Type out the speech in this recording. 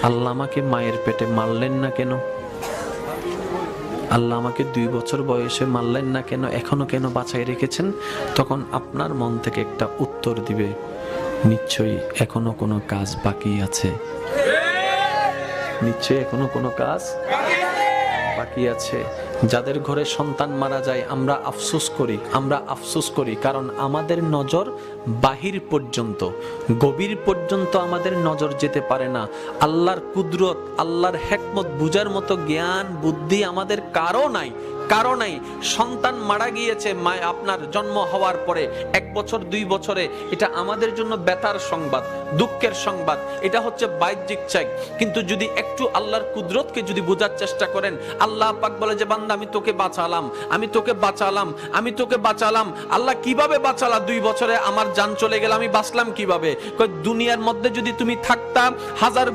আল্লাহ আমাকে মায়ের পেটে মারলেন না কেন? আল্লাহ আমাকে 2 বছর বয়সে মারলেন না কেন? এখনো কেন বাঁচাই রেখেছেন? তখন আপনার মন থেকে একটা উত্তর দিবে, নিশ্চয়ই এখনো কোনো কাজ বাকি আছে, নিশ্চয়ই এখনো কোনো কাজ বাকি আছে। যাদের ঘরে সন্তান মারা যায় আমরা আফসোস করি, কারণ আমাদের নজর বাহির পর্যন্ত, গভীর পর্যন্ত আমাদের নজর যেতে পারে না। আল্লাহর কুদরত, আল্লাহর হিকমত বুঝার মতো জ্ঞান বুদ্ধি আমাদের কারো নাই। সন্তান মারা গিয়েছে আপনার জন্ম হওয়ার পরে 1 বছর 2 বছরে, এটা আমাদের জন্য ব্যথার সংবাদ, দুঃখের সংবাদ, এটা হচ্ছে বাহ্যিক চাই। কিন্তু যদি একটু আল্লাহর কুদরতকে যদি বোঝার চেষ্টা করেন, আল্লাহ পাক বলে যে বান্দা আমি তোকে বাঁচালাম। আল্লাহ কিভাবে বাঁচালা? 2 বছরে আমার জান চলে গেল, আমি বাঁচলাম কিভাবে? দুনিয়ার মধ্যে যদি তুমি থাকতা, হাজার